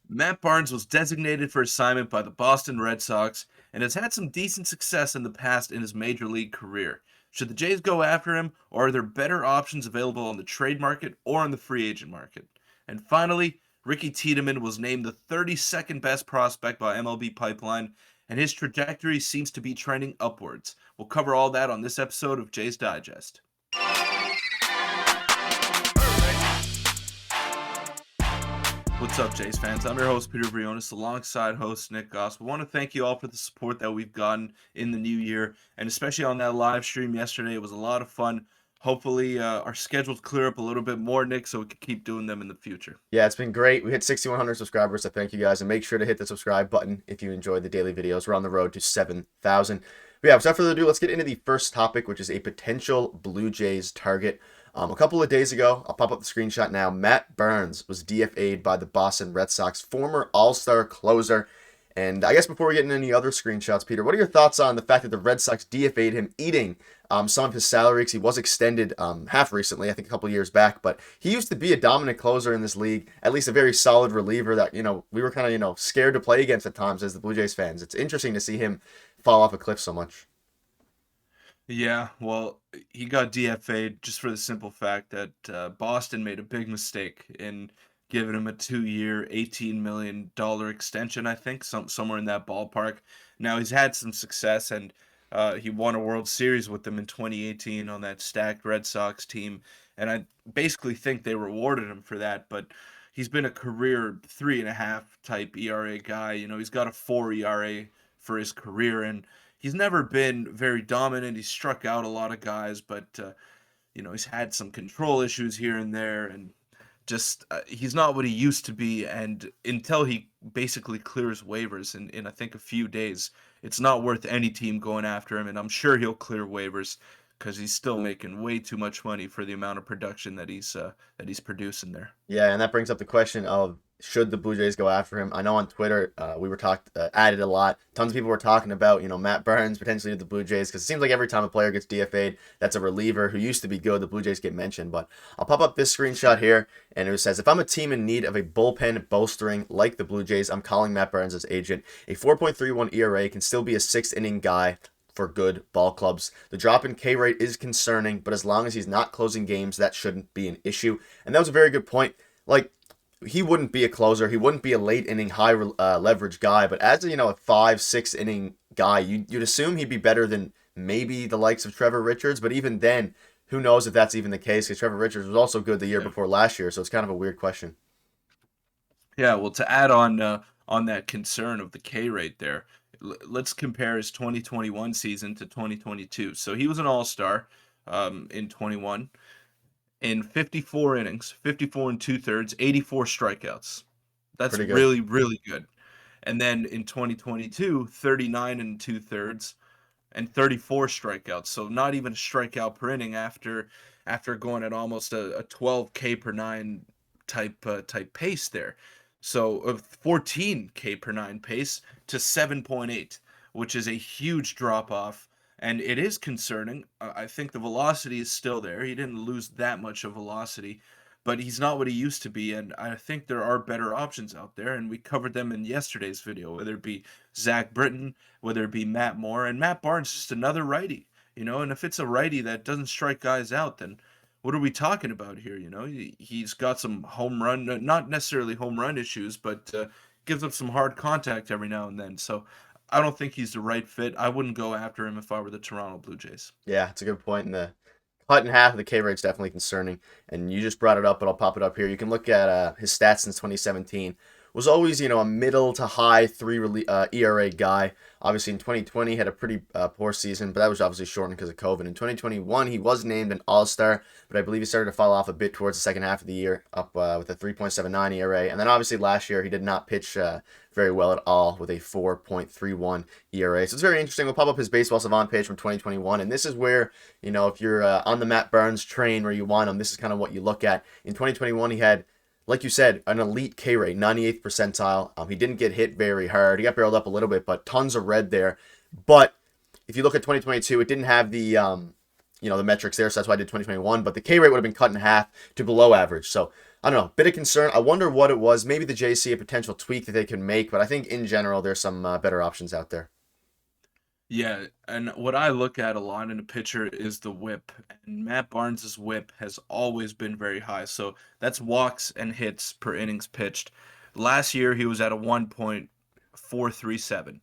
Matt Barnes was designated for assignment by the Boston Red Sox and has had some decent success in the past in his major league career. Should the Jays go after him, or are there better options available on the trade market or on the free agent market? And finally, Ricky Tiedemann was named the 32nd best prospect by MLB Pipeline, and his trajectory seems to be trending upwards. We'll cover all that on this episode of Jays Digest. What's up, Jays fans? I'm your host, Peter Vryonis, alongside host Nick Gosse. We want to thank you all for the support that we've gotten in the new year, and especially on that live stream yesterday. It was a lot of fun. Hopefully, our schedules clear up a little bit more, Nick, so we can keep doing them in the future. Yeah, it's been great. We hit 6,100 subscribers, so thank you guys. And make sure to hit the subscribe button if you enjoyed the daily videos. We're on the road to 7,000. But yeah, without further ado, let's get into the first topic, which is a potential Blue Jays target. A couple of days ago, I'll pop up the screenshot now. Matt Barnes was DFA'd by the Boston Red Sox, former All-Star closer. And I guess before we get into any other screenshots, Peter, what are your thoughts on the fact that the Red Sox DFA'd him, eating some of his salary? Because he was extended half recently, I think a couple years back, but he used to be a dominant closer in this league, at least a very solid reliever that, we were kind of, scared to play against at times as the Blue Jays fans. It's interesting to see him fall off a cliff so much. Yeah, well, he got DFA'd just for the simple fact that Boston made a big mistake in giving him a 2-year, $18 million extension, I think, somewhere in that ballpark. Now, he's had some success, and he won a World Series with them in 2018 on that stacked Red Sox team, and I basically think they rewarded him for that, but he's been a career 3.5 type ERA guy. He's got a 4 ERA for his career, and he's never been very dominant. He's struck out a lot of guys, but he's had some control issues here and there, and just he's not what he used to be. And until he basically clears waivers in I think a few days, it's not worth any team going after him. And I'm sure he'll clear waivers because he's still making way too much money for the amount of production that he's producing there. Yeah, and that brings up the question of should the Blue Jays go after him? I know on Twitter we were added a lot. Tons of people were talking about Matt Burns potentially to the Blue Jays because it seems like every time a player gets DFA'd, that's a reliever who used to be good. The Blue Jays get mentioned, but I'll pop up this screenshot here, and it says if I'm a team in need of a bullpen bolstering like the Blue Jays, I'm calling Matt Burns as agent. A 4.31 ERA can still be a sixth inning guy for good ball clubs. The drop in K rate is concerning, but as long as he's not closing games, that shouldn't be an issue. And that was a very good point. Like, he wouldn't be a closer. He wouldn't be a late inning, high leverage guy. But as a 5, 6 inning guy, you'd assume he'd be better than maybe the likes of Trevor Richards. But even then, who knows if that's even the case? Because Trevor Richards was also good the year Yeah. before last year, so it's kind of a weird question. Yeah, well, to add on that concern of the K rate there, let's compare his 2021 season to 2022. So he was an All-Star in 21 in 54 innings, 54 and two-thirds, 84 strikeouts. That's Pretty good. really, really good. And then in 2022, 39 and two-thirds and 34 strikeouts. So not even a strikeout per inning after going at almost a 12 K per nine type pace there. So a 14 K per nine pace to 7.8, which is a huge drop off. And it is concerning. I think the velocity is still there. He didn't lose that much of velocity, but he's not what he used to be. And I think there are better options out there. And we covered them in yesterday's video, whether it be Zach Britton, whether it be Matt Moore, and Matt Barnes, just another righty. And if it's a righty that doesn't strike guys out, then what are we talking about here? He's got some home run, not necessarily home run issues, but gives up some hard contact every now and then. So I don't think he's the right fit. I wouldn't go after him if I were the Toronto Blue Jays. Yeah, it's a good point. And the cut in half of the K rate's definitely concerning. And you just brought it up, but I'll pop it up here. You can look at his stats since 2017. Was always, a middle to high ERA guy. Obviously, in 2020, he had a pretty poor season, but that was obviously shortened because of COVID. In 2021, he was named an All-Star, but I believe he started to fall off a bit towards the second half of the year, up with a 3.79 ERA. And then obviously last year, he did not pitch very well at all with a 4.31 ERA. So it's very interesting. We'll pop up his Baseball Savant page from 2021, and this is where, if you're on the Matt Burns train where you want him, this is kind of what you look at. In 2021, he had, like you said, an elite K rate, 98th percentile. He didn't get hit very hard. He got barreled up a little bit, but tons of red there. But if you look at 2022, it didn't have the metrics there, so that's why I did 2021. But the K rate would have been cut in half to below average. So I don't know, bit of concern. I wonder what it was. Maybe the Jays see a potential tweak that they can make, but I think in general there's some better options out there. Yeah, and what I look at a lot in a pitcher is the whip, and Matt Barnes's whip has always been very high. So that's walks and hits per innings pitched. Last year he was at a 1.437.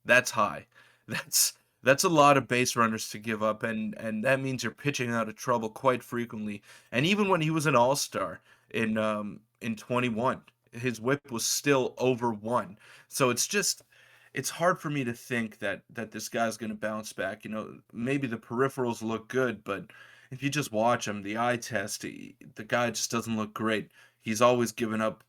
That's high. That's that's a lot of base runners to give up, and that means you're pitching out of trouble quite frequently. And even when he was an all-star in 21, his whip was still over 1. So it's hard for me to think that this guy's going to bounce back. Maybe the peripherals look good, but if you just watch him, the eye test, the guy just doesn't look great. He's always given up,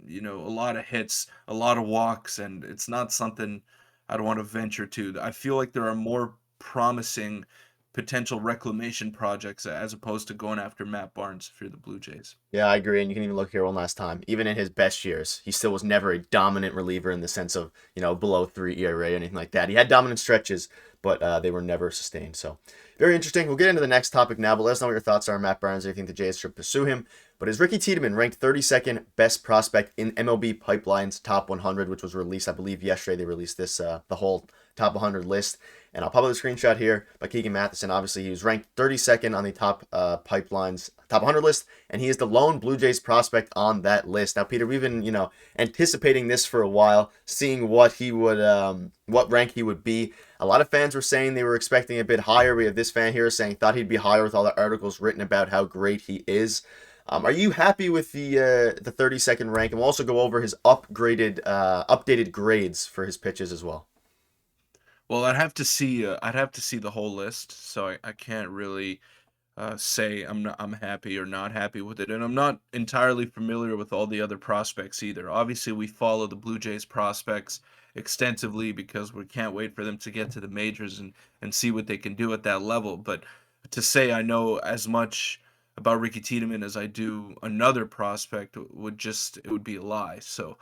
a lot of hits, a lot of walks, and it's not something I don't want to venture to. I feel like there are more promising potential reclamation projects as opposed to going after Matt Barnes if you're the Blue Jays. Yeah, I agree. And you can even look here one last time. Even in his best years, he still was never a dominant reliever in the sense of, below 3 ERA or anything like that. He had dominant stretches, but they were never sustained. So, very interesting. We'll get into the next topic now, but let us know what your thoughts are on Matt Barnes. Do you think the Jays should pursue him? But is Ricky Tiedemann ranked 32nd best prospect in MLB Pipeline's top 100, which was released, I believe, yesterday? They released this, the whole top 100 list. And I'll pop up the screenshot here by Keegan Matheson. Obviously, he was ranked 32nd on the top Pipeline's top 100 list, and he is the lone Blue Jays prospect on that list. Now, Peter, we've been, anticipating this for a while, seeing what he would, what rank he would be. A lot of fans were saying they were expecting a bit higher. We have this fan here saying thought he'd be higher with all the articles written about how great he is. Are you happy with the 32nd rank? And we'll also go over his updated grades for his pitches as well. Well, I'd have to see the whole list, so I can't really say I'm happy or not happy with it, and I'm not entirely familiar with all the other prospects either. Obviously, we follow the Blue Jays prospects extensively because we can't wait for them to get to the majors and see what they can do at that level. But to say I know as much about Ricky Tiedemann as I do another prospect it would be a lie. So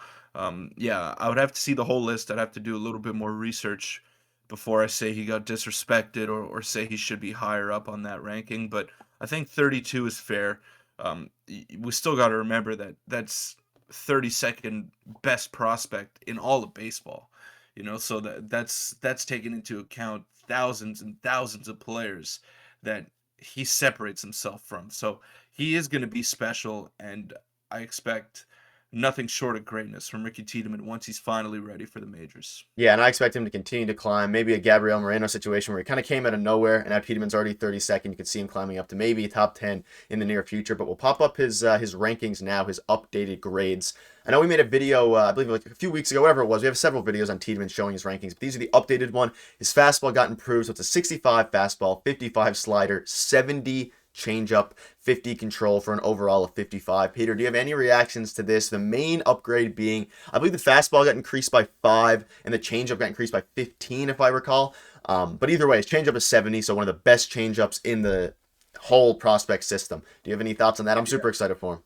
yeah, I would have to see the whole list. I'd have to do a little bit more research before I say he got disrespected or say he should be higher up on that ranking. But I think 32 is fair. We still got to remember that that's 32nd best prospect in all of baseball. So that's taken into account thousands and thousands of players that he separates himself from. So he is going to be special, and I expect nothing short of greatness from Ricky Tiedemann once he's finally ready for the majors. Yeah, and I expect him to continue to climb. Maybe a Gabriel Moreno situation where he kind of came out of nowhere, and now Tiedeman's already 32nd. You could see him climbing up to maybe top 10 in the near future. But we'll pop up his rankings now, his updated grades. I know we made a video, I believe like a few weeks ago, whatever it was. We have several videos on Tiedemann showing his rankings, but these are the updated one. His fastball got improved, so it's a 65 fastball, 55 slider, 70 changeup, 50 control for an overall of 55. Peter, do you have any reactions to this? The main upgrade being, I believe the fastball got increased by 5 and the changeup got increased by 15, if I recall. But either way, his changeup is 70, so one of the best changeups in the whole prospect system. Do you have any thoughts on that? I'm super excited for him.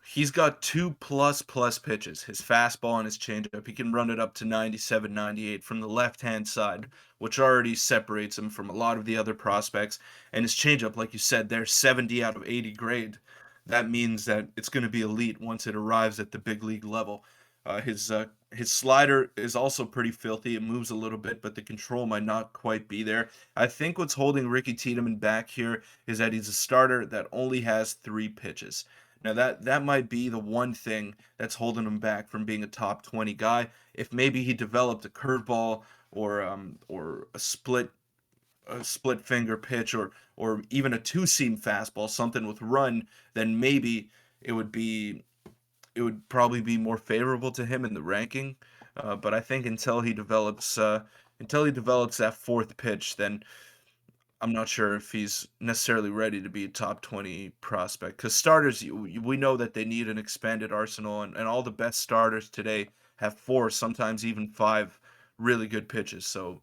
He's got two plus pitches, his fastball and his changeup. He can run it up to 97, 98 from the left-hand side, which already separates him from a lot of the other prospects. And his changeup, like you said, they're 70 out of 80 grade. That means that it's going to be elite once it arrives at the big league level. His slider is also pretty filthy. It moves a little bit, but the control might not quite be there. I think what's holding Ricky Tiedemann back here is that he's a starter that only has 3 pitches. Now that might be the one thing that's holding him back from being a top 20 guy. If maybe he developed a curveball or a split finger pitch or even a two seam fastball, something with run, then maybe it would be it would probably be more favorable to him in the ranking. But I think until he develops that fourth pitch, then I'm not sure if he's necessarily ready to be a top 20 prospect. Because starters, we know that they need an expanded arsenal, and all the best starters today have 4, sometimes even 5 really good pitches. So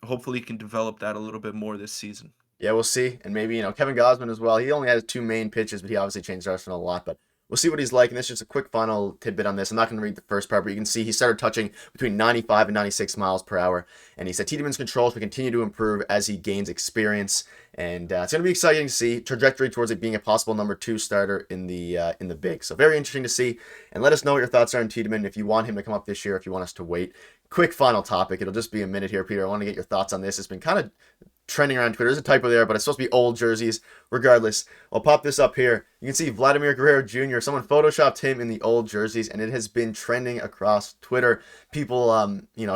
hopefully he can develop that a little bit more this season. Yeah, we'll see. And maybe, Kevin Gosman as well. He only has 2 main pitches, but he obviously changed Arsenal a lot. But We'll see what he's like. And this is just a quick final tidbit on this. I'm not going to read the first part, but you can see he started touching between 95 and 96 miles per hour. And he said Tiedemann's controls will continue to improve as he gains experience. And it's going to be exciting to see trajectory towards it being a possible number 2 starter in the big. So very interesting to see. And let us know what your thoughts are on Tiedemann. If you want him to come up this year, if you want us to wait. Quick final topic. It'll just be a minute here, Peter. I want to get your thoughts on this. It's been kind of trending around Twitter. There's a typo there, but it's supposed to be old jerseys. Regardless, I'll pop this up here. You can see Vladimir Guerrero Jr. Someone photoshopped him in the old jerseys, and it has been trending across Twitter. People,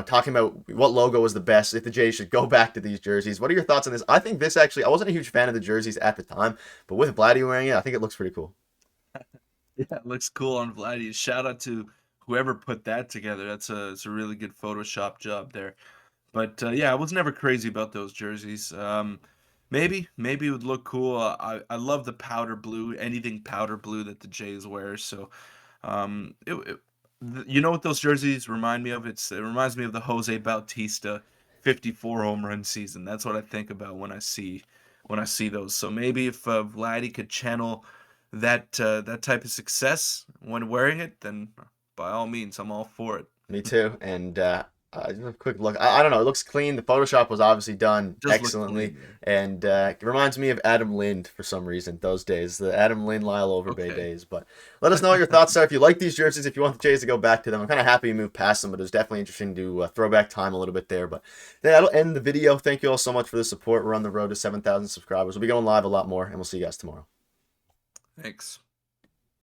talking about what logo was the best, if the Jays should go back to these jerseys. What are your thoughts on this? I think this actually, I wasn't a huge fan of the jerseys at the time, but with Vladdy wearing it, I think it looks pretty cool. Yeah, it looks cool on Vladdy. Shout out to whoever put that together. It's a really good Photoshop job there. But yeah, I was never crazy about those jerseys. Maybe it would look cool. I love the powder blue, anything powder blue that the Jays wear. So, you know what those jerseys remind me of? It reminds me of the Jose Bautista 54 home run season. That's what I think about when I see those. So maybe if Vladdy could channel that type of success when wearing it, then by all means, I'm all for it. Me too. And just a quick look. I don't know. It looks clean. The Photoshop was obviously done Just look excellently, clean, yeah. and it reminds me of Adam Lind for some reason. Those days, the Adam Lind, Lyle Overbay Okay. days. But let us know what your thoughts are. If you like these jerseys, if you want the Jays to go back to them, I'm kind of happy you moved past them. But it was definitely interesting to throw back time a little bit there. But that'll end the video. Thank you all so much for the support. We're on the road to 7,000 subscribers. We'll be going live a lot more, and we'll see you guys tomorrow. Thanks.